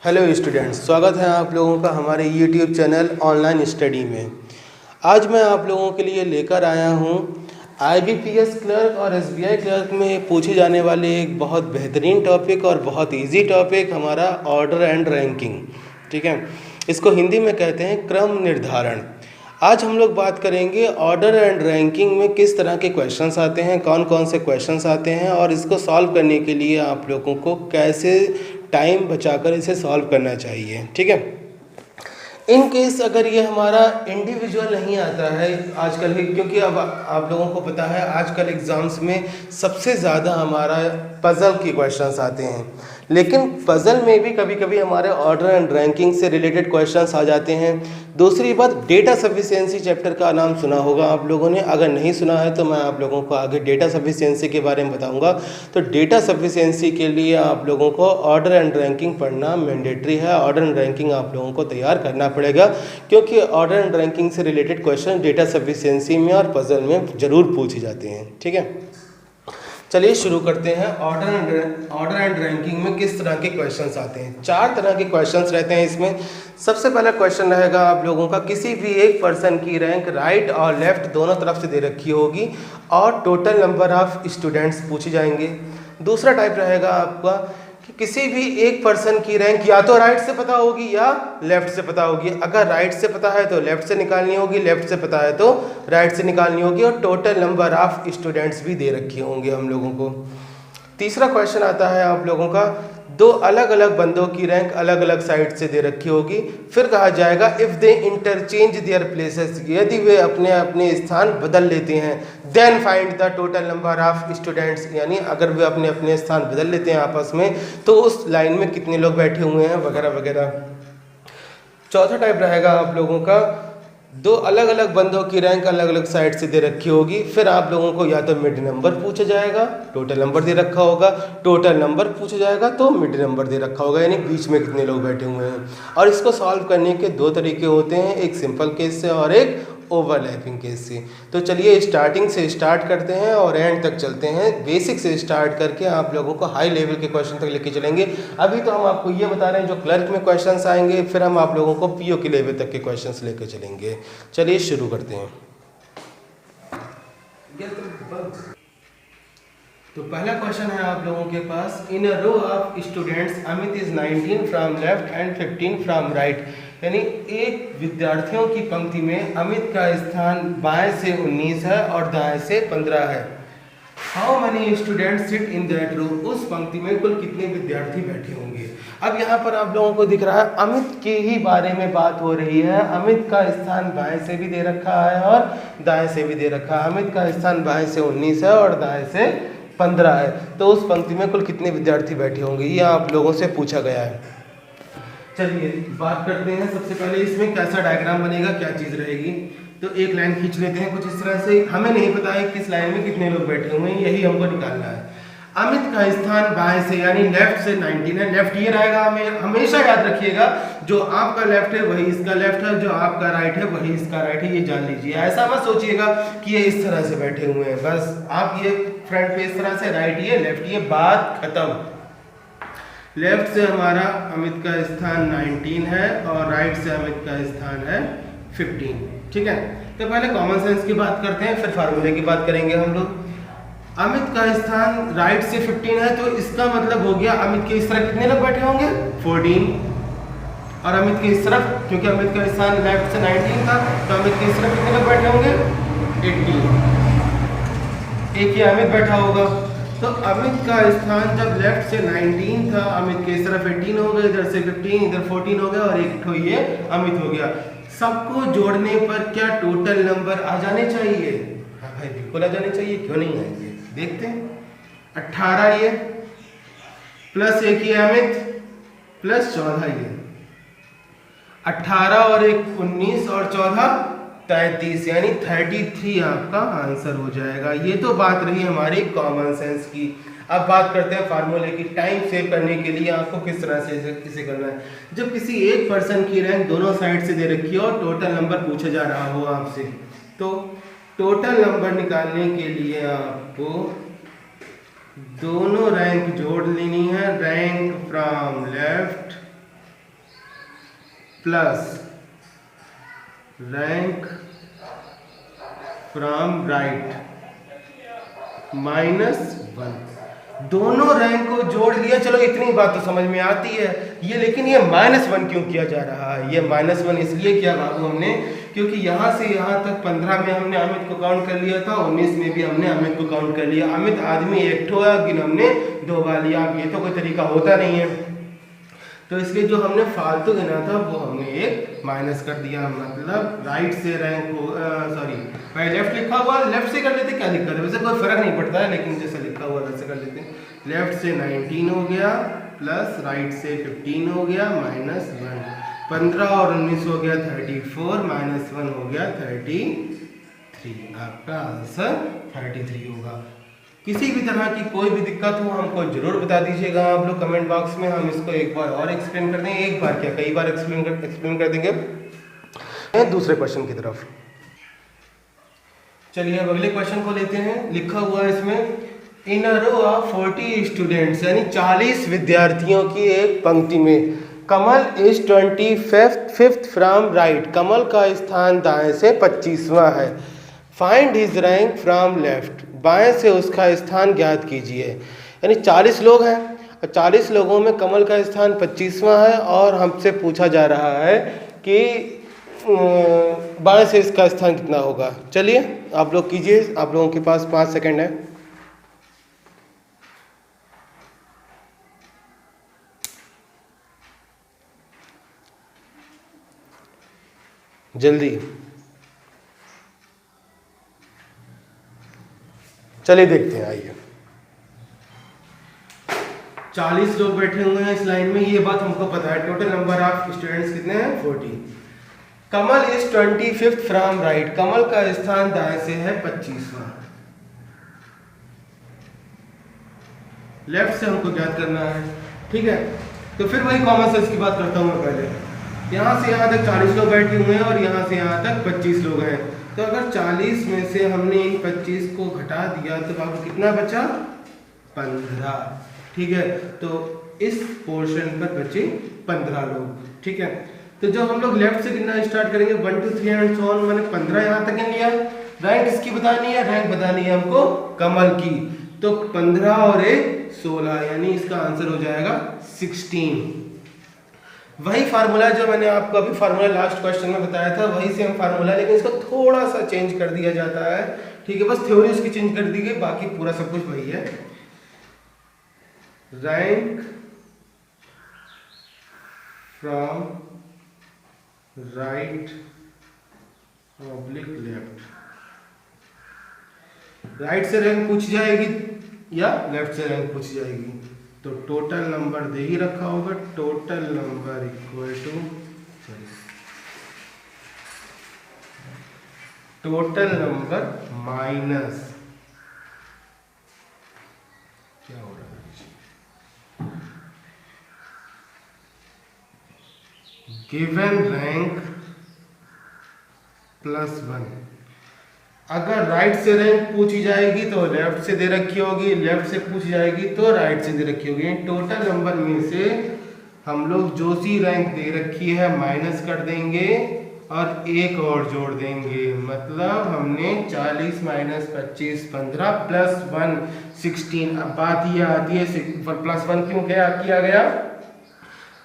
Hello students, स्वागत है आप लोगों का हमारे यूट्यूब चैनल ऑनलाइन स्टडी में। आज मैं आप लोगों के लिए लेकर आया हूँ IBPS क्लर्क और SBI क्लर्क में पूछे जाने वाले एक बहुत बेहतरीन टॉपिक और बहुत इजी टॉपिक, हमारा ऑर्डर एंड रैंकिंग। ठीक है, इसको हिंदी में कहते हैं क्रम निर्धारण। आज हम लोग बात करेंगे ऑर्डर एंड रैंकिंग में किस तरह के क्वेश्चंस आते हैं, कौन कौन से क्वेश्चंस आते हैं और इसको सॉल्व करने के लिए आप लोगों को कैसे टाइम बचाकर इसे सॉल्व करना चाहिए। ठीक है, इन केस अगर ये हमारा इंडिविजुअल नहीं आता है आजकल ही, क्योंकि अब आप लोगों को पता है आजकल एग्ज़ाम्स में सबसे ज़्यादा हमारा पज़ल के क्वेश्चंस आते हैं, लेकिन पज़ल में भी कभी कभी हमारे ऑर्डर एंड रैंकिंग से रिलेटेड क्वेश्चंस आ जाते हैं। दूसरी बात, डेटा सफिशिएंसी चैप्टर का नाम सुना होगा आप लोगों ने, अगर नहीं सुना है तो मैं आप लोगों को आगे डेटा सफिशिएंसी के बारे में बताऊंगा। तो डेटा सफिशिएंसी के लिए आप लोगों को ऑर्डर एंड रैंकिंग पढ़ना मैंडेटरी है। ऑर्डर एंड रैंकिंग आप लोगों को तैयार करना पड़ेगा, क्योंकि ऑर्डर एंड रैंकिंग से रिलेटेड क्वेश्चन डेटा सफिशिएंसी में और पज़ल में ज़रूर पूछे जाते हैं। ठीक है, चलिए शुरू करते हैं। ऑर्डर एंड रैंकिंग में किस तरह के क्वेश्चंस आते हैं? 4 तरह के क्वेश्चंस रहते हैं इसमें। सबसे पहला क्वेश्चन रहेगा आप लोगों का, किसी भी एक पर्सन की रैंक राइट और लेफ्ट दोनों तरफ से दे रखी होगी और टोटल नंबर ऑफ स्टूडेंट्स पूछे जाएंगे। दूसरा टाइप रहेगा आपका कि किसी भी एक पर्सन की रैंक या तो राइट से पता होगी या लेफ्ट से पता होगी। अगर राइट से पता है तो लेफ्ट से निकालनी होगी, लेफ्ट से पता है तो राइट से निकालनी होगी, और टोटल नंबर ऑफ स्टूडेंट्स भी दे रखे होंगे हम लोगों को। तीसरा क्वेश्चन आता है आप लोगों का, 2 अलग अलग बंदों की रैंक अलग अलग साइड से दे रखी होगी। फिर कहा जाएगा if they interchange their places, यदि वे अपने अपने स्थान बदल लेते हैं, then find the total number of students, यानी अगर वे अपने अपने स्थान बदल लेते हैं आपस में तो उस लाइन में कितने लोग बैठे हुए हैं, वगैरह वगैरह। चौथा टाइप रहेगा आप लोगों का, 2 अलग अलग बंदों की रैंक अलग अलग साइड से दे रखी होगी। फिर आप लोगों को या तो मिड नंबर पूछा जाएगा, टोटल नंबर दे रखा होगा, टोटल नंबर पूछा जाएगा तो मिड नंबर दे रखा होगा, यानी बीच में कितने लोग बैठे हुए हैं। और इसको सॉल्व करने के 2 तरीके होते हैं, एक सिंपल केस से और एक ओवरलैपिंग केस से। तो चलिए स्टार्टिंग से स्टार्ट करते हैं और एंड तक चलते हैं। बेसिक से स्टार्ट करके आप लोगों को हाई लेवल के क्वेश्चन तक लेके चलेंगे। अभी तो हम आपको ये बता रहे हैं जो क्लर्क में क्वेश्चंस आएंगे, फिर हम आप लोगों को पीओ के लेवल तक के क्वेश्चंस लेके चलेंगे। चलिए शुरू करते हैं। तो पहला क्वेश्चन है आप लोगों के पास, in a row of students Amit is 19 from left and 15 from right, यानी एक विद्यार्थियों की पंक्ति में अमित का स्थान बाएं से 19 है और दाएं से 15 है। How many students sit in that row, उस पंक्ति में कुल कितने विद्यार्थी बैठे होंगे। अब यहाँ पर आप लोगों को दिख रहा है अमित के ही बारे में बात हो रही है। अमित का स्थान बाएं से भी दे रखा है और दाएं से भी दे रखा है। अमित का स्थान बाएं से 19 है और दाएं से 15 है, तो उस पंक्ति में कुल कितने विद्यार्थी बैठे होंगे, ये आप लोगों से पूछा गया है। चलिए बात करते हैं। सबसे पहले इसमें कैसा डायग्राम बनेगा, क्या चीज़ रहेगी। तो एक लाइन खींच लेते हैं कुछ इस तरह से। हमें नहीं पता है किस लाइन में कितने लोग बैठे हुए हैं, यही हमको निकालना है। अमित का स्थान बाएं से यानी लेफ्ट से 19 है। लेफ्ट ये रहेगा, हमें हमेशा याद रखिएगा, जो आपका लेफ्ट है वही इसका लेफ्ट है, जो आपका राइट है वही इसका राइट है, ये जान लीजिए। ऐसा मत सोचिएगा कि ये इस तरह से बैठे हुए हैं, बस आप ये फ्रंट पे इस तरह से, राइट ये लेफ्ट ये, बात खत्म। लेफ्ट से हमारा अमित का स्थान 19 है और राइट से अमित का स्थान है 15। ठीक है, तो पहले कॉमन सेंस की बात करते हैं, फिर फार्मूले की बात करेंगे हम लोग। अमित का स्थान राइट से 15 है, तो इसका मतलब हो गया अमित के इस तरफ कितने लोग बैठे होंगे, 14। और अमित के इस तरफ, क्योंकि अमित का स्थान लेफ्ट से 19 था, तो अमित के इस तरफ कितने लोग बैठे होंगे, 18। एक ही अमित बैठा होगा। तो अमित का स्थान जब लेफ्ट से 19 था, अमित के इस तरफ 18 हो गया, इधर से 15, इधर 14 हो गया और एक ठो ये अमित हो गया। सबको जोड़ने पर क्या टोटल नंबर आ जाने चाहिए? हाँ भाई बिल्कुल आ जाने चाहिए, क्यों नहीं आएंगे, देखते हैं। 18 ये प्लस एक ये अमित प्लस 14 ये, 18 और 1 19 और 14 33, यानी 33 आपका आंसर हो जाएगा। ये तो बात रही हमारी कॉमन सेंस की। अब बात करते हैं फार्मूले की। टाइम सेव करने के लिए आपको किस तरह से इसे करना है। जब किसी एक पर्सन की रैंक दोनों साइड से दे रखी हो और टोटल नंबर पूछा जा रहा हो आपसे, तो टोटल नंबर निकालने के लिए आपको दोनों रैंक जोड़ लेनी है, rank from left plus rank from right -1। दोनों रैंक को जोड़ लिया, चलो इतनी बात तो समझ में आती है। ये लेकिन ये -1 क्यों किया जा रहा है? ये -1 इसलिए किया बाबू हमने, क्योंकि यहाँ से यहाँ तक 15 में हमने अमित को काउंट कर लिया था, 19 में भी हमने अमित को काउंट कर लिया। अमित आदमी एक ठो है, लेकिन हमने 2 बार लिया। अब ये तो कोई तरीका होता नहीं है, तो इसलिए जो हमने फालतू गिना था वो हमने एक माइनस कर दिया। मतलब राइट से रैंक को सॉरी भाई लेफ्ट लिखा हुआ, लेफ्ट से कर लेते, क्या दिक्कत है? वैसे कोई फर्क नहीं पड़ता है, लेकिन जैसे लिखा हुआ वैसे कर लेते हैं। लेफ्ट से 19 हो गया प्लस राइट से 15 हो गया -1। 15 और 19 हो गया 34, -1 हो गया 33। आपका आंसर 33 होगा। किसी भी तरह की कोई भी दिक्कत हो हमको जरूर बता दीजिएगा आप लोग कमेंट बॉक्स में। हम इसको एक बार और एक्सप्लेन कर देंगे, एक बार क्या कई बार एक्सप्लेन कर देंगे। दूसरे क्वेश्चन की तरफ चलिए, अब अगले क्वेश्चन को लेते हैं। लिखा हुआ है इसमें इन अ रो ऑफ 40 स्टूडेंट्स, यानी 40 विद्यार्थियों की एक पंक्ति में कमल इज 25th फ्रॉम राइट, कमल का स्थान दाएं से 25वां है। Find his rank from left, बाएं से उसका स्थान ज्ञात कीजिए। यानी 40 लोग हैं और 40 लोगों में कमल का स्थान 25वां है और हमसे पूछा जा रहा है कि बाएं से इसका स्थान कितना होगा। चलिए आप लोग कीजिए, आप लोगों के पास 5 सेकंड है। जल्दी चलिए देखते हैं, आइए। 40 लोग बैठे हुए हैं इस लाइन में, ये बात हमको पता है। टोटल नंबर ऑफ स्टूडेंट्स कितने हैं? 40। कमल इज 25th फ्रॉम राइट, कमल का स्थान दाएं से है 25वां। लेफ्ट से हमको ज्ञात करना है, ठीक है। तो फिर वही कॉमन सेंस की बात करता हूँ मैं पहले। यहाँ से यहाँ तक 40 लोग बैठे हुए हैं और यहाँ से यहाँ तक 25 लोग हैं। तो अगर 40 में से हमने इन 25 को घटा दिया तो बाबू कितना बचा? 15, ठीक है। तो इस पोर्शन पर बचे 15 लोग, ठीक है। तो जब हम लोग लेफ्ट से गिनना स्टार्ट करेंगे 1 2 3 एंड सो ऑन, मैंने 15 यहाँ तक गिन लिया। रैंक किसकी बतानी है? रैंक बतानी है हमको कमल की। तो 15 और 1 16, यानी इसका आंसर हो जाएगा 16। वही फार्मूला जो मैंने आपको अभी फार्मूला लास्ट क्वेश्चन में बताया था, वही सेम फार्मूला, लेकिन इसको थोड़ा सा चेंज कर दिया जाता है, ठीक है। बस थ्योरी उसकी चेंज कर दी गई, बाकी पूरा सब कुछ वही है। Rank from right oblique left, right से रैंक पूछ जाएगी या लेफ्ट से रैंक पूछ जाएगी, तो टोटल नंबर दे ही रखा होगा। Total number equal to total number minus क्या हो रहा है, गिवन रैंक +1। अगर राइट से रैंक पूछी जाएगी तो लेफ्ट से दे रखी होगी, लेफ्ट से पूछी जाएगी तो राइट से दे रखी होगी। टोटल नंबर में से हम लोग जो सी रैंक दे रखी है माइनस कर देंगे और एक और जोड़ देंगे। मतलब हमने 40 - 25 15 +1 16। अब बात ये आती है +1 क्यों किया गया?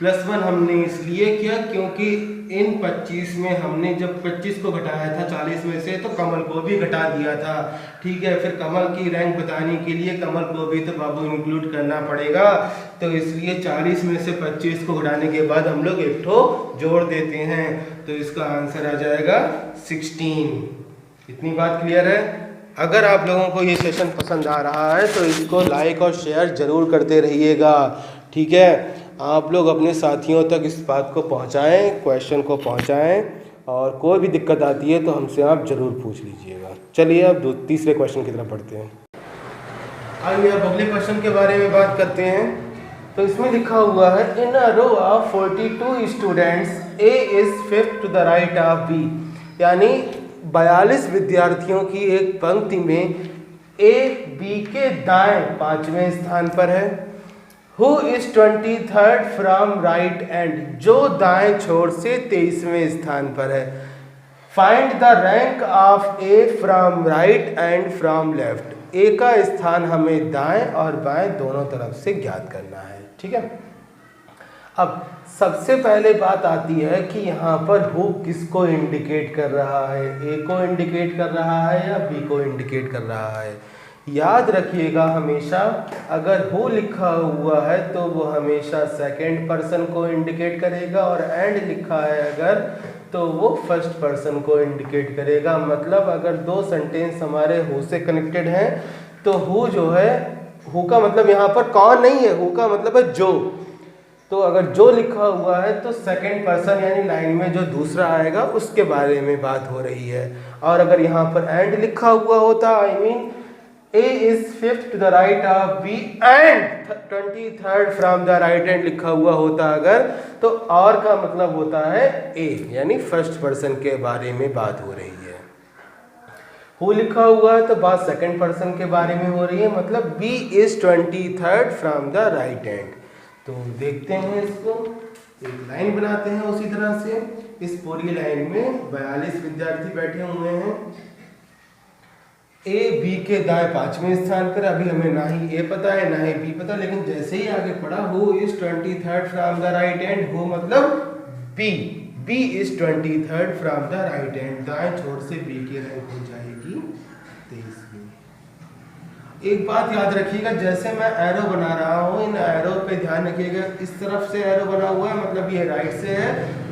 +1 हमने इसलिए किया क्योंकि इन 25 में हमने जब 25 को घटाया था 40 में से, तो कमल को भी घटा दिया था, ठीक है। फिर कमल की रैंक बताने के लिए कमल को भी तो बाबू इंक्लूड करना पड़ेगा, तो इसलिए 40 में से 25 को घटाने के बाद हम लोग एक ठो जोड़ देते हैं, तो इसका आंसर आ जाएगा 16। इतनी बात क्लियर है? अगर आप लोगों को ये सेशन पसंद आ रहा है तो इसको लाइक और शेयर ज़रूर करते रहिएगा, ठीक है। आप लोग अपने साथियों तक इस बात को पहुंचाएं, क्वेश्चन को पहुंचाएं, और कोई भी दिक्कत आती है तो हमसे आप ज़रूर पूछ लीजिएगा। चलिए अब तीसरे क्वेश्चन की तरफ बढ़ते हैं। आइए अब अगले क्वेश्चन के बारे में बात करते हैं। तो इसमें लिखा हुआ है in a row of 42 students A is 5th to the right of B, यानी 42 विद्यार्थियों की एक पंक्ति में ए बी के दाएं 5वें स्थान पर है। Who is 23rd from right end, जो दाएं छोर से 23वें स्थान पर है। Find the rank of A from right end from left, A का स्थान हमें दाएं और बाएं दोनों तरफ से ज्ञात करना है। ठीक है, अब सबसे पहले बात आती है कि यहाँ पर हु किसको इंडिकेट कर रहा है, ए को इंडिकेट कर रहा है या बी को इंडिकेट कर रहा है। याद रखिएगा हमेशा अगर हु लिखा हुआ है तो वो हमेशा सेकंड पर्सन को इंडिकेट करेगा, और एंड लिखा है अगर तो वो फर्स्ट पर्सन को इंडिकेट करेगा। मतलब अगर दो सेंटेंस हमारे हु से कनेक्टेड हैं तो हु जो है, हु का मतलब यहाँ पर कौन नहीं है, हु का मतलब है जो। तो अगर जो लिखा हुआ है तो सेकंड पर्सन यानी लाइन में जो दूसरा आएगा उसके बारे में बात हो रही है। और अगर यहाँ पर एंड लिखा हुआ होता, I mean A is fifth to the right of B and 23rd from the right hand लिखा हुआ होता अगर, तो और का मतलब होता है A, यानी फर्स्ट पर्सन के बारे में बात हो रही है। हु लिखा हुआ है तो बात सेकंड पर्सन के बारे में हो रही है, मतलब B is 23rd from the right hand। तो देखते हैं इसको, एक लाइन बनाते हैं उसी तरह से। इस पूरी लाइन में 42 विद्यार्थी बैठे हुए हैं। ए बी के दाएं 5वें स्थान पर, अभी हमें ना ही ए पता है ना ही बी पता, लेकिन जैसे ही आगे पढ़ा who is 23rd from the right hand, who मतलब B, B is 23rd from the right hand, दाएं छोर से बी की रैंक हो जाएगी 23वीं। एक बात याद रखिएगा, जैसे मैं एरो बना रहा हूँ, इन एरो पे ध्यान रखिएगा। इस तरफ से एरो बना हुआ है मतलब ये राइट से है,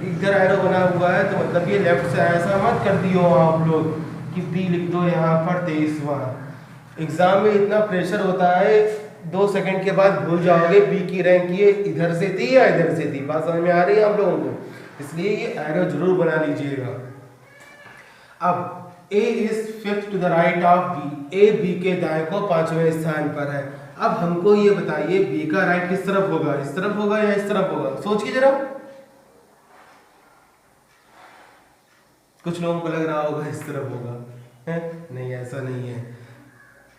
इधर एरो बना हुआ है तो मतलब ये लेफ्ट से है। ऐसा मत कर दियो आप लोग कि बी लिख दो यहाँ पर 23वां। एग्जाम में इतना प्रेशर होता है, 2 सेकंड के बाद भूल जाओगे बी की रैंक ये इधर से थी या इधर से थी। बात समझ में आ रही है आप लोगों को, इसलिए ये एरो जरूर बना लीजिएगा। अब A is fifth to the right of B, A B के दाएं को 5वें स्थान पर है। अब हमको ये बताइए बी का राइट किस तरफ होगा, इस तरफ होगा या इस तरफ होगा? सोचिए जरा। कुछ लोगों को लग रहा होगा इस तरफ होगा, है? नहीं, ऐसा नहीं है।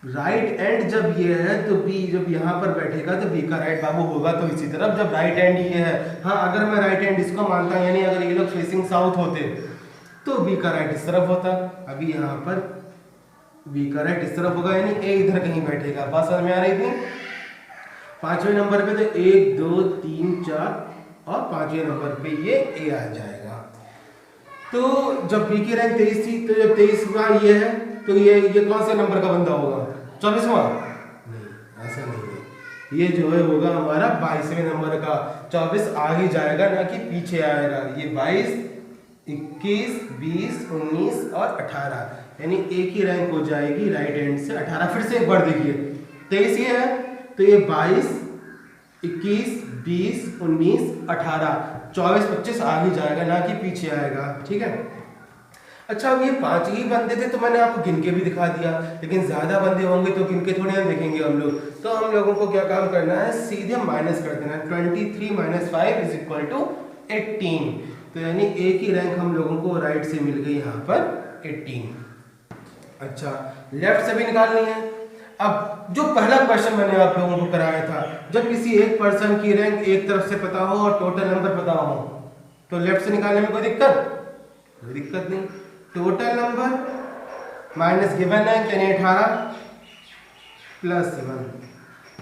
राइट एंड जब ये है तो बी जब यहाँ पर बैठेगा तो बी का राइट बाबू होगा तो इसी तरफ। जब राइट एंड ये है, हाँ अगर मैं राइट एंड इसको मानता यानी अगर ये लोग फेसिंग साउथ होते तो बी का राइट इस तरफ होता। अभी यहाँ पर बी का राइट इस तरफ होगा यानी ए इधर कहीं बैठेगा। बात समझ में आ रही थी? 5वें नंबर पे तो 1 2 3 4 और 5वें नंबर पे ये ए आ जाएगा। तो जब बी की रैंक 23 थी तो जब 23वां ये है तो ये कौन से नंबर का बंदा होगा? 24वां? नहीं, ऐसा नहीं है। ये जो है होगा हमारा 22वें नंबर का। 24 आगे जाएगा ना कि पीछे आएगा। ये 22 21 20 19 और 18 यानी एक ही रैंक हो जाएगी राइट हैंड से 18। फिर से एक बार देखिए, 23 ये है तो ये 22 21 20 19 18 24 25 आगे जाएगा ना कि पीछे आएगा। ठीक है, अच्छा अब ये 5 ही बंदे थे तो मैंने आपको गिन के भी दिखा दिया, लेकिन ज्यादा बंदे होंगे तो गिन के थोड़े हम देखेंगे हम लोग। तो हम लोगों को क्या काम करना है, सीधे माइनस कर देना। 23 - 5 = 18। तो यानी एक ही रैंक हम लोगों को राइट से मिल गई यहाँ पर 18। अच्छा, लेफ्ट से भी निकालनी है। अब जो पहला क्वेश्चन मैंने आप लोगों को कराया था, जब किसी एक पर्सन की रैंक एक तरफ से पता हो और टोटल नंबर पता हो तो लेफ्ट से निकालने में कोई दिक्कत नहीं। Total number minus given rank यानी 18 प्लस 1,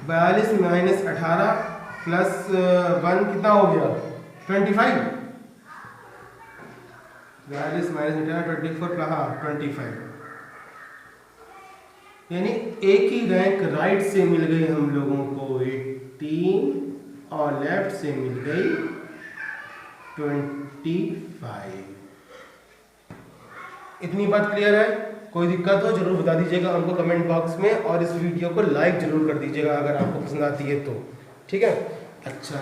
42 माइनस 18 प्लस 1 कितना हो गया? 25। 42 माइनस 18 24, हाँ 25। यानी एक ही रैंक राइट से मिल गई हम लोगों को 18 और लेफ्ट से मिल गई 25। इतनी बात क्लियर है? कोई दिक्कत हो जरूर बता दीजिएगा हमको कमेंट बॉक्स में, और इस वीडियो को लाइक जरूर कर दीजिएगा अगर आपको पसंद आती है तो। ठीक है, अच्छा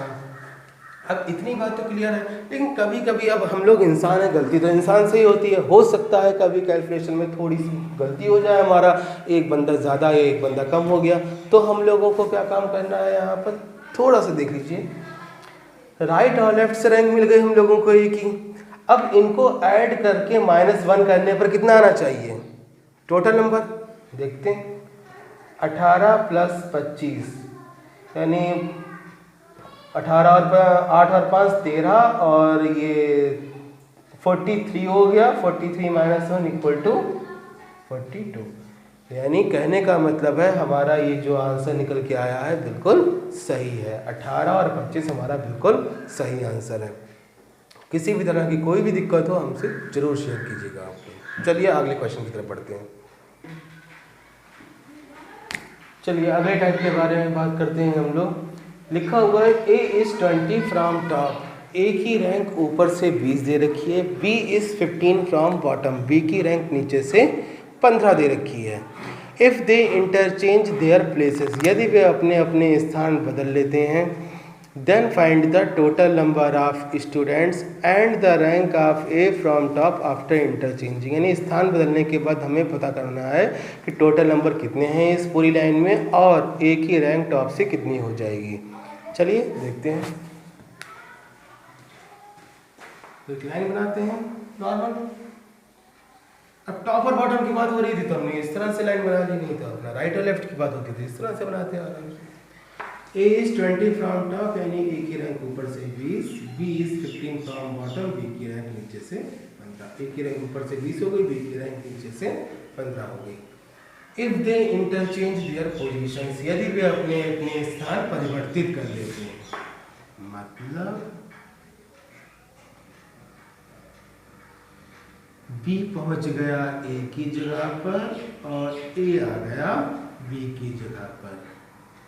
अब इतनी बात तो क्लियर है, लेकिन कभी कभी अब हम लोग इंसान है, गलती तो इंसान से ही होती है। हो सकता है कभी कैलकुलेशन में थोड़ी सी गलती हो जाए, हमारा एक बंदा ज़्यादा या एक बंदा कम हो गया, तो हम लोगों को क्या काम करना है, यहाँ पर थोड़ा सा देख लीजिए। राइट और लेफ्ट से रैंक मिल गई हम लोगों को एक ही। अब इनको ऐड करके -1 करने पर कितना आना चाहिए टोटल नंबर? देखते हैं। 18 प्लस 25 यानी 18 और 8 और 5 13 और ये 43 हो गया। 43 माइनस 1 इक्वल टू 42। यानी कहने का मतलब है हमारा ये जो आंसर निकल के आया है बिल्कुल सही है। 18 और 25 हमारा बिल्कुल सही आंसर है। किसी भी तरह की कोई भी दिक्कत हो हमसे जरूर शेयर कीजिएगा आप लोग। चलिए अगले क्वेश्चन की तरफ बढ़ते हैं। चलिए अगले टाइप के बारे में बात करते हैं हम लोग। लिखा हुआ है A is 20 from top. A की रैंक ऊपर से 20 दे रखी है। B is 15 from bottom. B की रैंक नीचे से 15 दे रखी है। If they interchange their places, यदि वे अपने अपने स्थान बदल लेते हैं, then find the total number of students and the rank of A from top after interchanging. यानी स्थान बदलने के बाद हमें पता करना है कि टोटल नंबर कितने हैं इस पूरी लाइन में और ए की रैंक टॉप से कितनी हो जाएगी। चलिए देखते हैं। तो एक लाइन बनाते हैं नॉर्मल। अब टॉप और बॉटम की बात हो रही थी तो हमने इस तरह से लाइन बना ली, नहीं तो अपना राइट और लेफ्ट की बात होती थी इस तरह से बनाते हैं। A is 20 फ्रॉम टॉप यानी A की रैंक ऊपर से 20, B is 15 from bottom, B की रैंक नीचे से 15। A की रैंक ऊपर से 20 हो गई, B की रैंक नीचे से 15 हो गई। If they interchange their positions, यदि वे अपने अपने स्थान परिवर्तित कर लेते हैं, मतलब B पहुंच गया A की जगह पर और A आ गया B की जगह पर,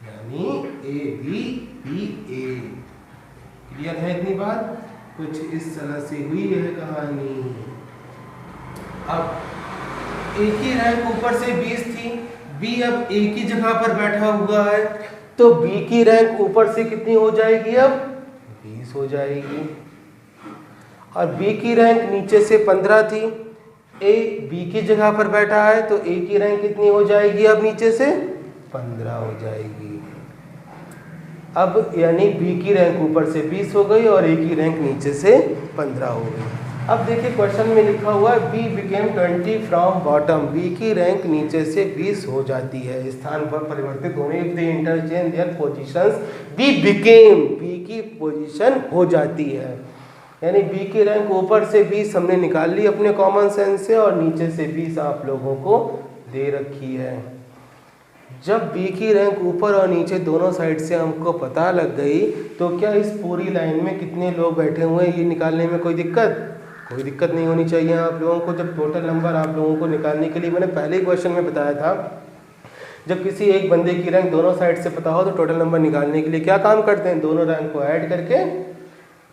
यानी A B B A। Clear है इतनी बात? कुछ इस तरह से हुई है कहानी। अब A की रैंक ऊपर से 20 थी, B अब A की जगह पर बैठा हुआ है, तो B की रैंक ऊपर से कितनी हो जाएगी? अब 20 हो जाएगी। और B की रैंक नीचे से 15 थी, A B की जगह पर बैठा है तो A की रैंक कितनी हो जाएगी? अब नीचे से 15 हो जाएगी। अब यानी B की रैंक ऊपर से 20 हो गई और A की रैंक नीचे से 15 हो गई। अब देखिए क्वेश्चन में लिखा हुआ है B became 20 from bottom. B की रैंक नीचे से 20 हो जाती है स्थान पर परिवर्तित होने। If they interchange their positions, B became, B की पोजीशन हो जाती है। यानी B की रैंक ऊपर से 20 हमने निकाल ली अपने कॉमन सेंस से और नीचे से 20 आप लोगों को दे रखी है। जब B की रैंक ऊपर और नीचे दोनों साइड से हमको पता लग गई तो क्या इस पूरी लाइन में कितने लोग बैठे हुए हैं ये निकालने में कोई दिक्कत नहीं होनी चाहिए आप लोगों को। जब टोटल नंबर आप लोगों को निकालने के लिए मैंने पहले ही क्वेश्चन में बताया था, जब किसी एक बंदे की रैंक दोनों साइड से पता हो तो टोटल नंबर निकालने के लिए क्या काम करते हैं? दोनों रैंक को ऐड करके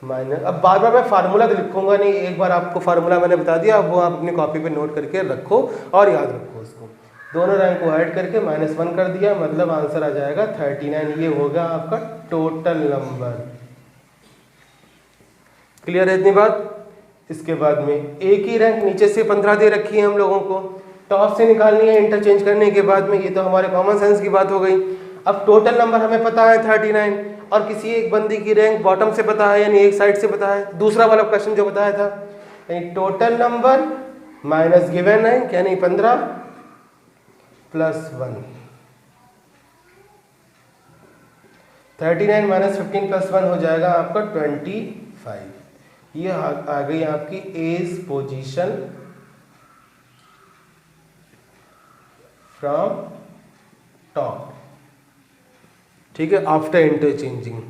माइनस। अब बार बार मैं फार्मूला तो लिखूंगा नहीं, एक बार आपको फार्मूला मैंने बता दिया, अब वो आप अपनी कॉपी पे नोट करके रखो और याद रखो उसको। दोनों रैंक को ऐड करके -1 कर दिया, मतलब आंसर आ जाएगा 39। ये होगा आपका टोटल नंबर। क्लियर है इतनी बात? इसके बाद में A की रैंक नीचे से 15 दे रखी है हम लोगों को, टॉप से निकालनी है इंटरचेंज करने के बाद में। ये तो हमारे कॉमन सेंस की बात हो गई। अब टोटल नंबर हमें पता है 39 और किसी एक बंदी की रैंक बॉटम से पता है, यानी एक साइड से पता है। दूसरा वाला क्वेश्चन जो बताया था, यानी टोटल नंबर माइनस गिवन है यानी 15 प्लस 1। 39 माइनस 15 प्लस 1 हो जाएगा आपका 25। ये आ गई आपकी एज पोजीशन फ्रॉम टॉप। ठीक है, आफ्टर इंटरचेंजिंग।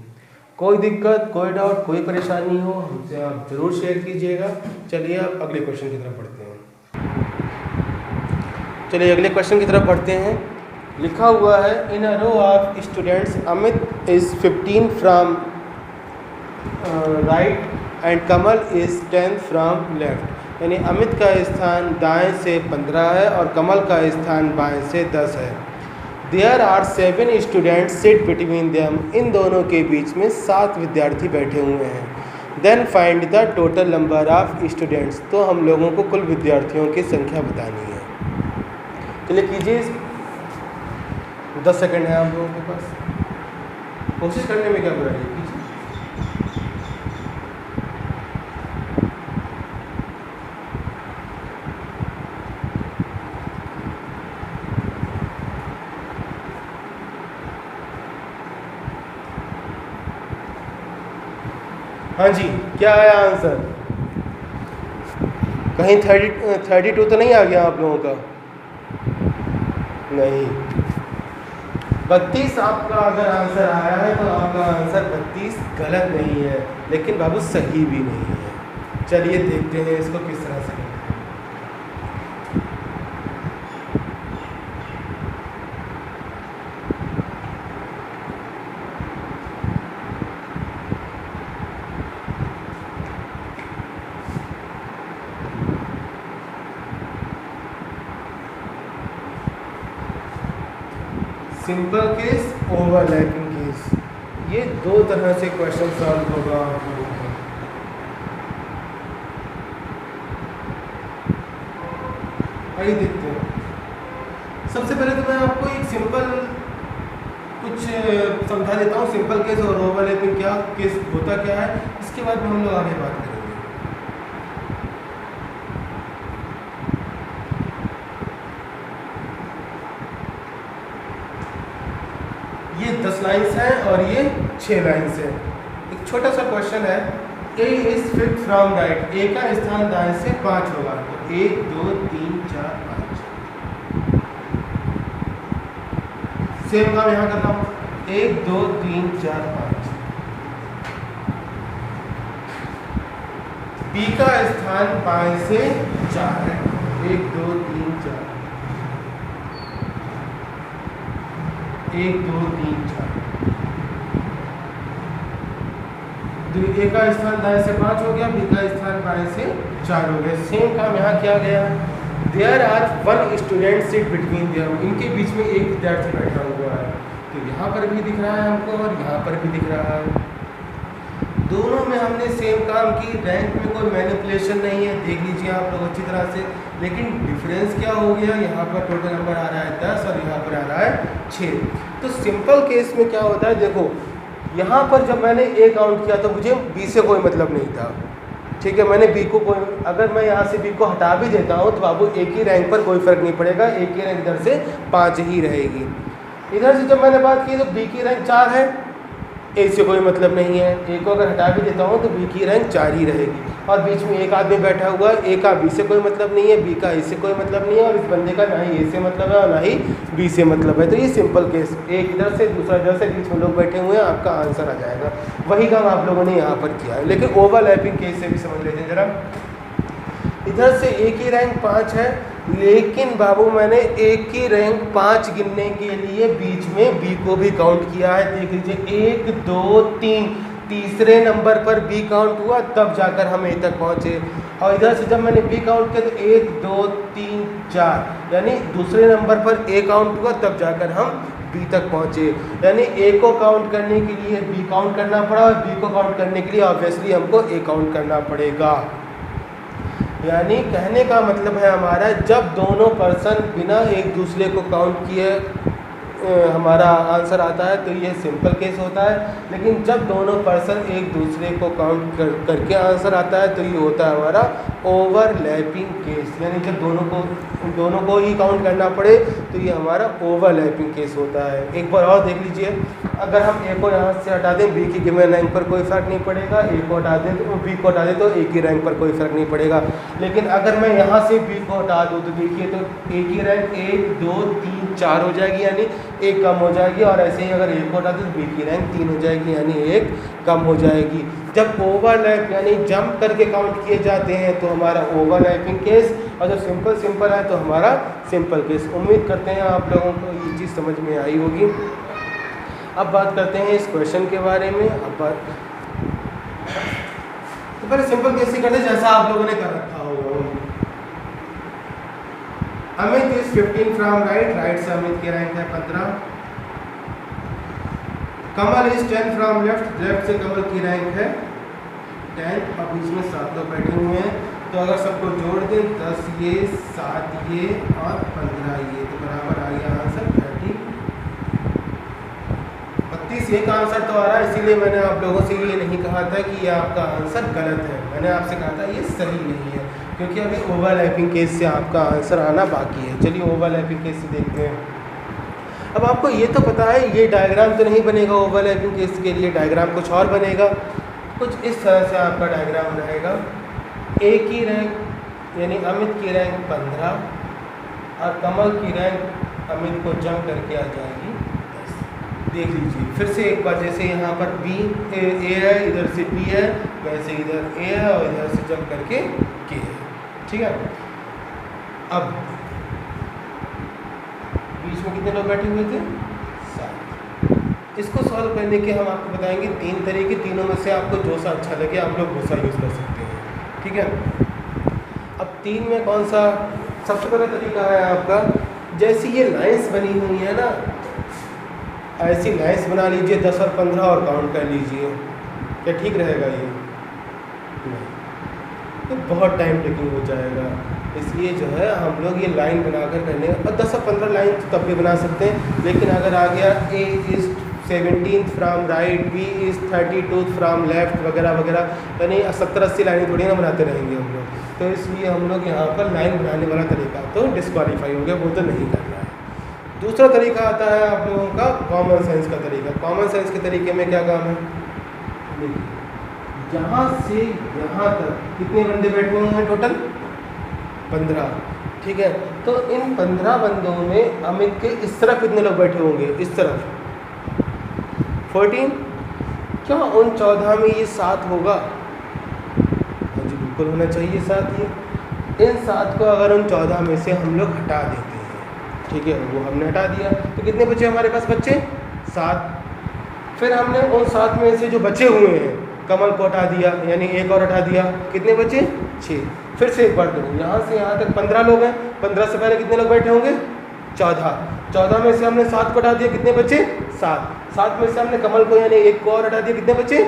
कोई दिक्कत, कोई डाउट, कोई परेशानी हो हमसे आप जरूर शेयर कीजिएगा। चलिए आप अगले क्वेश्चन की तरफ बढ़ते हैं। चलिए अगले क्वेश्चन की तरफ बढ़ते हैं। लिखा हुआ है in a row of students Amit is 15 from right end Kamal is 10 from left. यानी अमित का स्थान दाएं से 15 है और कमल का स्थान बाएं से 10 है। There are 7 students sit between them. इन दोनों के बीच में 7 विद्यार्थी बैठे हुए हैं। Then find the total number of students. तो हम लोगों को कुल विद्यार्थियों की संख्या बतानी है। चलिए कीजिए, 10 सेकंड है आप लोगों के पास, कोशिश करने में क्या बुराई है, कीजिए। हाँ जी, क्या आया आंसर? कहीं 32 तो नहीं आ गया आप लोगों का? नहीं, 32 आपका अगर आंसर आया है तो आपका आंसर 32 गलत नहीं है, लेकिन बाबू सही भी नहीं है। चलिए देखते हैं इसको किस तरह से। सिंपल केस, ओवरलैपिंग केस, ये दो तरह से क्वेश्चन सॉल्व होगा आप लोगों को। आइए देखते हैं। सबसे पहले तो मैं आपको एक सिंपल कुछ समझा देता हूँ, सिंपल केस और ओवरलैपिंग क्या केस होता क्या है, इसके बाद में हम लोग आगे बात करेंगे। ये 10 लाइन्स हैं और ये 6 लाइन्स हैं। एक छोटा सा क्वेश्चन है, ए इज फिफ्थ फ्रॉम राइट, ए का स्थान दाएं से 5 होगा। तो 1 2 3 4 5। सेम काम यहाँ करना हो, 1 2 3 4 5। बी का स्थान बाएं से 4 है, 1 2 3 4, 1 2 3 4। ए का स्थान दाएं से 5 हो गया, बी का स्थान बाएं से 4 हो गया। सेम काम यहाँ किया गया है। There are one student seat between there, इनके बीच में एक विद्यार्थी बैठा हुआ है। तो यहाँ पर भी दिख रहा है हमको और यहाँ पर भी दिख रहा है। दोनों में हमने सेम काम की, रैंक में कोई मैनिपुलेशन नहीं है, देख लीजिए आप लोग अच्छी तरह से। लेकिन डिफरेंस क्या हो गया, यहाँ पर टोटल नंबर आ रहा है 10 और यहाँ पर आ रहा है 6। तो सिंपल केस में क्या होता है, देखो यहाँ पर जब मैंने ए काउंट किया तो मुझे बी से कोई मतलब नहीं था, ठीक है। मैंने बी को कोई, अगर मैं यहाँ से बी को हटा भी देता हूँ तो बाबू ए की रैंक पर कोई फ़र्क नहीं पड़ेगा, ए की रैंक इधर से 5 ही रहेगी। इधर से जब मैंने बात की तो बी की रैंक 4 है, ए से कोई मतलब नहीं है। ए को अगर हटा भी देता हूँ तो बी की रैंक 4 ही रहेगी। और बीच में एक आदमी बैठा हुआ है, ए का बी से कोई मतलब नहीं है, बी का ए से कोई मतलब नहीं है, और इस बंदे का ना ही ए से मतलब है और ना ही बी से मतलब है। तो ये सिंपल केस, एक इधर से दूसरा इधर से, बीच में लोग बैठे हुए हैं, आपका आंसर आ जाएगा। वही काम आप लोगों ने यहाँ पर किया है। लेकिन ओवरलैपिंग केस से भी समझ लेते हैं जरा। इधर से ए की रैंक 5 है, लेकिन बाबू मैंने ए की रैंक 5 गिनने के लिए बीच में बी को भी काउंट किया है। देख लीजिए 1 2 3, तीसरे नंबर पर बी काउंट हुआ, तब जाकर हम ए तक पहुँचे। और इधर से जब मैंने बी काउंट किया तो 1 2 3 4, यानी दूसरे नंबर पर ए काउंट हुआ, तब जाकर हम बी तक पहुँचे। यानी ए को काउंट करने के लिए बी काउंट करना पड़ा और बी को काउंट करने के लिए ऑब्वियसली हमको ए काउंट करना पड़ेगा। यानी कहने का मतलब है हमारा, जब दोनों पर्सन बिना एक दूसरे को काउंट किए हमारा आंसर आता है तो ये सिंपल केस होता है। लेकिन जब दोनों पर्सन एक दूसरे को काउंट करके आंसर आता है तो ये होता है हमारा ओवरलैपिंग केस। यानी जब दोनों को ही काउंट करना पड़े तो ये हमारा ओवरलैपिंग केस होता है। एक बार और देख लीजिए, अगर हम ए को यहाँ से हटा दें, बी की गिवन रैंक पर कोई फ़र्क नहीं पड़ेगा, ए को हटा दें तो बी को हटा दें तो ए की रैंक पर कोई फ़र्क नहीं पड़ेगा। लेकिन अगर मैं यहाँ से बी को हटा दूँ तो देखिए तो ए की रैंक 1 2 3 4 हो जाएगी, यानी एक कम हो जाएगी। और ऐसे ही अगर एक को हटा दें तो बी की रैंक 3 हो जाएगी, यानी एक कम हो जाएगी। जब ओवरलैप यानी जंप करके काउंट किए जाते हैं तो हमारा ओवरलैपिंग केस, और जब सिंपल है तो हमारा सिंपल केस। उम्मीद करते हैं आप लोगों को ये चीज़ समझ में आई होगी। अब बात करते हैं इस क्वेश्चन के बारे में। तो पहले सिंपल केस ही करते हैं जैसा आप लोगों ने कर रखा होगा। अमित इज 15 फ्रॉम राइट से अमित की रैंक है 15। कमल इज 10 फ्रॉम लेफ्ट से कमल की रैंक है 10। अब इसमें 7 लोग बैठे हुए हैं, तो अगर सबको जोड़ दें 10 ये 7 ये और 15 ये, तो बराबर आ गया आंसर 30। 32 ये का आंसर तो आ रहा है, इसीलिए मैंने आप लोगों से ये नहीं कहा था कि ये आपका आंसर गलत है। मैंने आपसे कहा था ये सही नहीं है, क्योंकि अभी ओवरलैपिंग केस से आपका आंसर आना बाकी है। चलिए ओवरलैपिंग केस से देखते हैं। अब आपको ये तो पता है ये डायग्राम तो नहीं बनेगा ओवरलैपिंग केस के लिए, डायग्राम कुछ और बनेगा। कुछ इस तरह से आपका डायग्राम रहेगा। ए की रैंक यानी अमित की रैंक 15 और कमल की रैंक अमित को जंप करके आ जाएगी 10। देख लीजिए फिर से एक बार, जैसे यहाँ पर बी ए है, इधर से बी है, वैसे इधर ए है और इधर से जंप करके के है। ठीक है, अब बीच में कितने लोग बैठे हुए थे? 7। इसको सॉल्व करने के हम आपको बताएंगे 3 तरीके, तीनों में से आपको जो सा अच्छा लगे आप लोग वो सा यूज़ कर सकते हैं। ठीक है, अब 3 में कौन सा सबसे पहला तरीका है आपका, जैसी ये लाइंस बनी हुई है ना, ऐसी लाइंस बना लीजिए 10 और 15 और काउंट कर लीजिए। क्या ठीक रहेगा ये? तो बहुत टाइम टेकिंग हो जाएगा, इसलिए जो है हम लोग ये लाइन बनाकर करने, और 10 और 15 लाइन तो तब भी बना सकते हैं, लेकिन अगर आ गया A is 17th from right, B is 32th from left वगैरह वगैरह, यानी 70-80 लाइनें थोड़ी ना बनाते रहेंगे हम लोग। तो इसलिए हम लोग यहाँ पर लाइन बनाने वाला तरीका तो डिस्क्वालीफाई हो गया, वो तो नहीं करना है। दूसरा तरीका आता है आप लोगों का कॉमन सेंस का तरीका। कॉमन सेंस के तरीके में क्या काम है? देखिए यहाँ से यहाँ तक कितने बंदे बैठे हुए हैं टोटल? 15। ठीक है, तो इन 15 बंदों में अमित के इस तरफ कितने लोग बैठे होंगे? इस तरफ 14। क्या उन 14 में ये 7 होगा? हाँ जी बिल्कुल होना चाहिए 7 ये। इन 7 को अगर उन 14 में से हम लोग हटा देते हैं, ठीक है, वो हमने हटा दिया, तो कितने बचे हमारे पास बच्चे? 7। फिर हमने उन 7 में से जो बचे हुए हैं, कमल को हटा दिया, यानी एक और हटा दिया, कितने बचे? 6। फिर से एक बार देखो, यहाँ से यहाँ तक 15 लोग हैं, 15 से पहले कितने लोग बैठे होंगे? 14। 14 में से हमने 7 को हटा दिया, कितने बचे? 7। 7 में से हमने कमल को यानी एक को और हटा दिया, कितने बचे?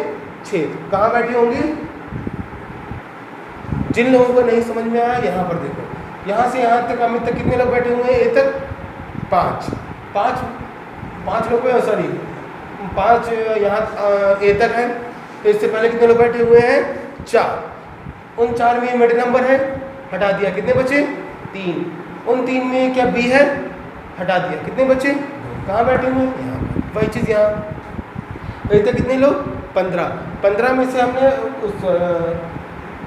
6। कहाँ बैठे होंगे? जिन लोगों को नहीं समझ में आया यहाँ पर देखो, यहाँ से यहाँ तक अमित तक कितने लोग बैठे हुए हैं? ए तक 5 लोग, सॉरी 5 यहाँ ए तक है, तो इससे पहले कितने लोग बैठे हुए हैं? 4। उन 4 में मिडिल नंबर है, हटा दिया, कितने बचे? 3। उन 3 में क्या बी है? हटा दिया, कितने बचे? कहाँ बैठे हुए हैं? यहाँ। वही चीज़ यहाँ ए तक कितने लोग? 15। 15 में से हमने उस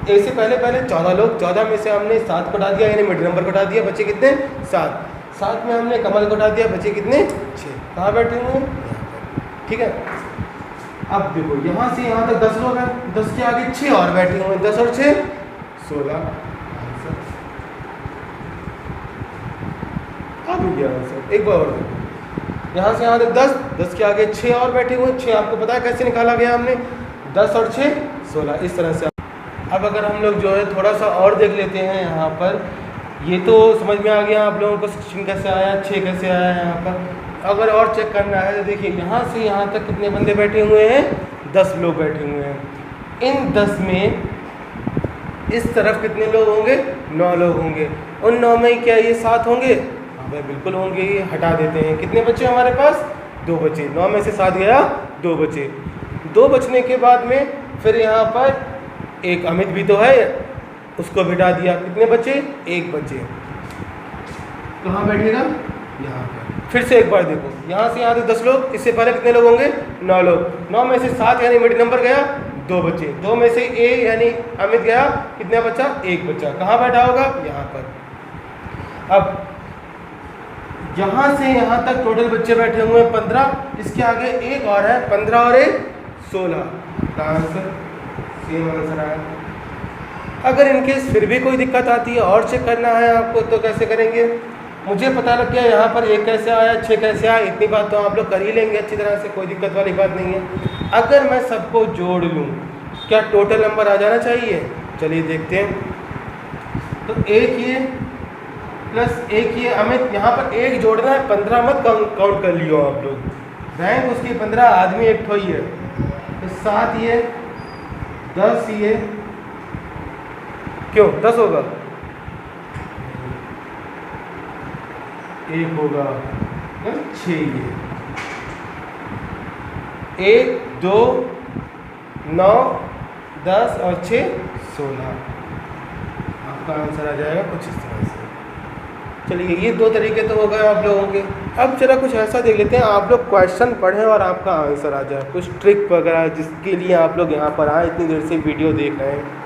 ए से पहले 14 लोग, 14 में से हमने 7 को हटा दिया, यानी मिडिल नंबर को हटा दिया, बचे कितने? 7। 7 में हमने कमल को हटा दिया, बचे कितने? 6। कहाँ बैठे हुए हैं? ठीक है, अब देखो यहाँ से यहाँ तक 10 लोग हैं, 10 के आगे 6 और बैठे हुए हैं, 10 और 6 16। अब गया आंसर। एक बार और देखो, यहाँ से यहाँ तक 10 के आगे 6 और बैठे हुए हैं, 6 आपको पता है कैसे निकाला गया हमने? 10 और 6 16, इस तरह से। अब अगर हम लोग जो है थोड़ा सा और देख लेते हैं यहाँ पर, ये तो समझ में आ गया आप लोगों को 16 कैसे आया, 6 कैसे आया यहाँ पर। अगर और चेक करना है तो देखिए यहाँ से यहाँ तक कितने बंदे बैठे हुए हैं? 10 लोग बैठे हुए हैं। इन 10 में इस तरफ कितने लोग होंगे? 9 लोग होंगे। उन 9 में क्या ये 7 होंगे? हाँ भाई बिल्कुल होंगे, ये हटा देते हैं। कितने बचे हमारे पास? 2 बचे। 9 में से 7 गया, 2 बचे। 2 बचने के बाद में फिर यहाँ पर एक अमित भी तो है, उसको भी हटा दिया, कितने बचे? 1 बचे। कहाँ बैठेगा? यहाँ पर। फिर से एक बार देखो, यहाँ से यहाँ तक 10 लोग, इससे पहले कितने लोग होंगे? 9 लोग। 9 में से 7 यानी मिडिल नंबर गया, 2 बचे। 2 में से ए यानी अमित गया, कितना बचा? 1 बचा। कहाँ बैठा होगा? यहाँ पर। अब यहाँ से यहाँ तक टोटल बच्चे बैठे हुए हैं 15, इसके आगे एक और है, 15 और 1 16। आंसर सेम आंसर आया। अगर इनकेस फिर भी कोई दिक्कत आती है और चेक करना है आपको, तो कैसे करेंगे? मुझे पता लग गया यहाँ पर 1 कैसे आया, 6 कैसे आया, इतनी बात तो आप लोग कर ही लेंगे अच्छी तरह से, कोई दिक्कत वाली बात नहीं है। अगर मैं सबको जोड़ लूँ, क्या टोटल नंबर आ जाना चाहिए? चलिए देखते हैं। तो 1 ये प्लस 1 ये अमित, यहाँ पर 1 जोड़ना है, 15 मत काउंट कर लियो आप लोग। रैंक उसकी 15, आदमी एक ठो ही है। तो 7 ये, 10 ये, क्यों 10 होगा? 1 होगा, 6 ये, 1 2 9 10 और 6 16। आपका आंसर आ जाएगा कुछ इस तरह से। चलिए ये दो तरीके तो हो गए आप लोगों के। अब जरा कुछ ऐसा देख लेते हैं, आप लोग क्वेश्चन पढ़ें और आपका आंसर आ जाए, कुछ ट्रिक वगैरह जिसके लिए आप लोग यहाँ पर आए, इतनी देर से वीडियो देख रहे हैं।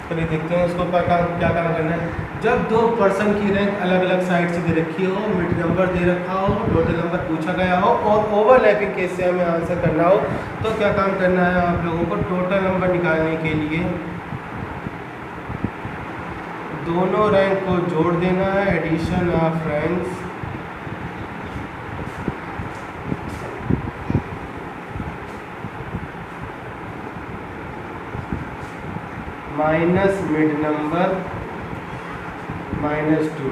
चलिए देखते हैं उसको क्या काम करना है। जब दो पर्सन की रैंक अलग अलग साइड से दे रखी हो, मिड नंबर दे रखा हो, टोटल नंबर पूछा गया हो और ओवरलैपिंग केस से हमें आंसर करना हो, तो क्या काम करना है आप लोगों को? टोटल नंबर निकालने के लिए दोनों रैंक को जोड़ देना है, addition of ranks minus mid number -2।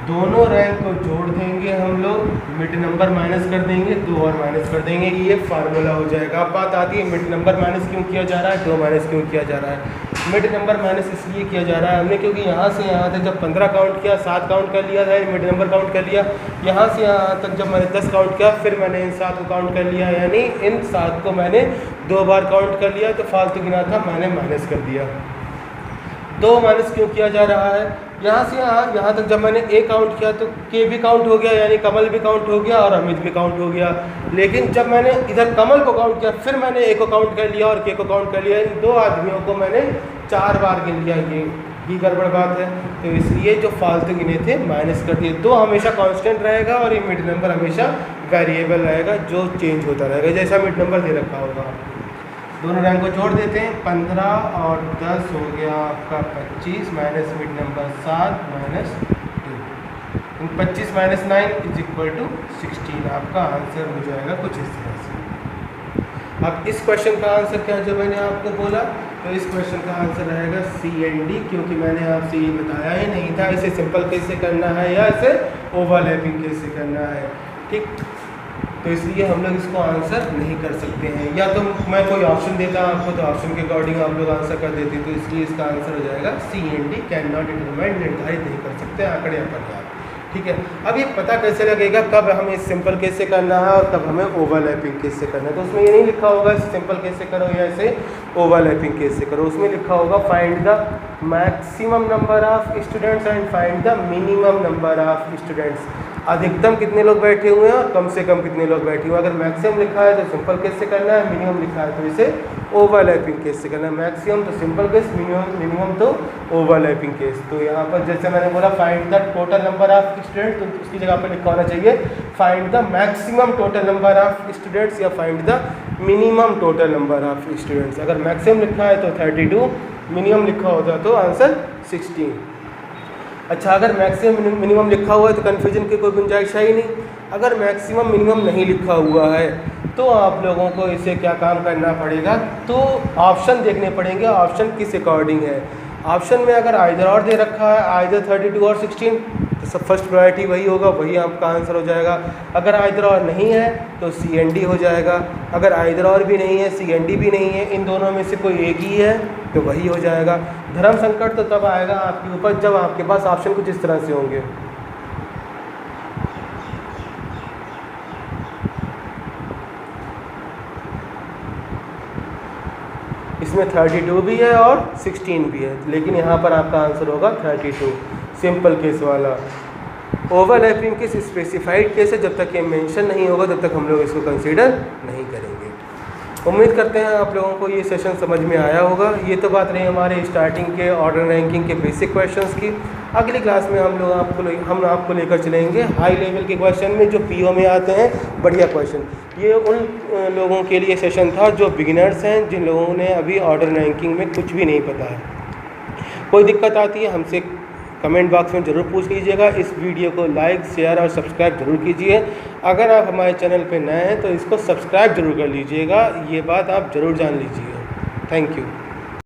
दोनों रैंक को जोड़ देंगे हम लोग, मिड नंबर माइनस कर देंगे, 2 और माइनस कर देंगे, ये फार्मूला हो जाएगा। अब बात आती है मिड नंबर माइनस क्यों किया जा रहा है, 2 माइनस क्यों किया जा रहा है? मिड नंबर माइनस इसलिए किया जा रहा है हमने क्योंकि यहाँ से यहाँ तक जब 15 काउंट किया, 7 काउंट कर लिया था, मिड नंबर काउंट कर लिया। यहाँ से यहाँ तक जब मैंने 10 काउंट किया, फिर मैंने इन 7 को काउंट कर लिया, यानी इन 7 को मैंने 2 बार काउंट कर लिया, तो फालतू गिना था, मैंने माइनस कर दिया। 2 माइनस क्यों किया जा रहा है? यहाँ से यहाँ तक जब मैंने ए काउंट किया तो के भी काउंट हो गया, यानी कमल भी काउंट हो गया और अमित भी काउंट हो गया। लेकिन जब मैंने इधर कमल को काउंट किया, फिर मैंने ए को काउंट कर लिया और के को काउंट कर लिया, इन 2 आदमियों को मैंने 4 बार गिन लिया। ये गड़बड़ बात है, तो इसलिए जो फालतू गिने थे माइनस कर दिए। 2 हमेशा कांस्टेंट रहेगा और ये मिड नंबर हमेशा वेरिएबल रहेगा, जो चेंज होता रहेगा जैसा मिड नंबर दे रखा होगा। दोनों रैंक को जोड़ देते हैं, 15 और 10 हो गया आपका 25, माइनस मिड नंबर 7 -2। 25 - 9 = 16। आपका आंसर हो जाएगा कुछ इस तरह से। अब इस क्वेश्चन का आंसर क्या जो मैंने आपको बोला, तो इस क्वेश्चन का आंसर रहेगा CND, क्योंकि मैंने आपसे ये बताया ही नहीं था इसे सिंपल कैसे करना है या इसे ओवरलैपिंग कैसे करना है। ठीक, तो इसलिए हम लोग इसको आंसर नहीं कर सकते हैं, या तो मैं कोई ऑप्शन देता आपको तो ऑप्शन के अकॉर्डिंग आप लोग आंसर कर देते, तो इसलिए इसका आंसर हो जाएगा CND, कैन नॉट डिटरमाइन, निर्धारित नहीं कर सकते आंकड़े पर। ठीक है, अब ये पता कैसे लगेगा कब हमें सिंपल कैसे करना है और कब हमें ओवरलैपिंग कैसे करना है? तो उसमें ये नहीं लिखा होगा सिंपल कैसे करो या इसे ओवरलैपिंग कैसे करो, उसमें लिखा होगा find the maximum number of students and find the minimum number of students. अधिकतम कितने लोग बैठे हुए हैं और कम से कम कितने लोग बैठे हुए हैं। अगर मैक्सिमम लिखा है तो सिंपल केस से करना है, मिनिमम लिखा है तो इसे ओवरलैपिंग केस से करना है। मैक्सिमम तो सिंपल केस, मिनिमम तो ओवरलैपिंग केस। तो यहाँ पर जैसे मैंने बोला find the total number of students, तो उसकी जगह पर लिखा होना चाहिए find the maximum total number of students या find the minimum total number of students. अगर मैक्सिमम लिखा है तो 32, मिनिमम लिखा होता तो आंसर 16। अच्छा, अगर मैक्सिमम मिनिमम लिखा हुआ है तो कन्फ्यूजन की कोई गुंजाइश है ही नहीं। अगर मैक्सिमम मिनिमम नहीं लिखा हुआ है तो आप लोगों को इसे क्या काम करना पड़ेगा, तो ऑप्शन देखने पड़ेंगे, ऑप्शन किस अकॉर्डिंग है। ऑप्शन में अगर आइदर और दे रखा है, आइदर 32 और 16, तो सब फर्स्ट प्रायोरिटी वही होगा, वही आपका आंसर हो जाएगा। अगर आइदर और नहीं है तो CND हो जाएगा। अगर आइदर और भी नहीं है, CND भी नहीं है, इन दोनों में से कोई एक ही है तो वही हो जाएगा। धर्म संकट तो तब आएगा आपके ऊपर जब आपके पास ऑप्शन कुछ इस तरह से होंगे। इसमें 32 भी है और 16 भी है, लेकिन यहाँ पर आपका आंसर होगा 32, सिंपल केस वाला। ओवरलैपिंग केस स्पेसिफाइड केस है, जब तक ये मेंशन नहीं होगा तब तक हम लोग इसको कंसीडर नहीं करेंगे। उम्मीद करते हैं आप लोगों को ये सेशन समझ में आया होगा। ये तो बात रही हमारे स्टार्टिंग के ऑर्डर रैंकिंग के बेसिक क्वेश्चंस की। अगली क्लास में हम आपको लेकर चलेंगे हाई लेवल के क्वेश्चन में जो PO में आते हैं, बढ़िया क्वेश्चन। ये उन लोगों के लिए सेशन था जो बिगिनर्स हैं, जिन लोगों ने अभी ऑर्डर रैंकिंग में कुछ भी नहीं पता है। कोई दिक्कत आती है हमसे कमेंट बॉक्स में ज़रूर पूछ लीजिएगा। इस वीडियो को लाइक, शेयर और सब्सक्राइब जरूर कीजिए। अगर आप हमारे चैनल पर नए हैं तो इसको सब्सक्राइब जरूर कर लीजिएगा, ये बात आप ज़रूर जान लीजिए। Thank you.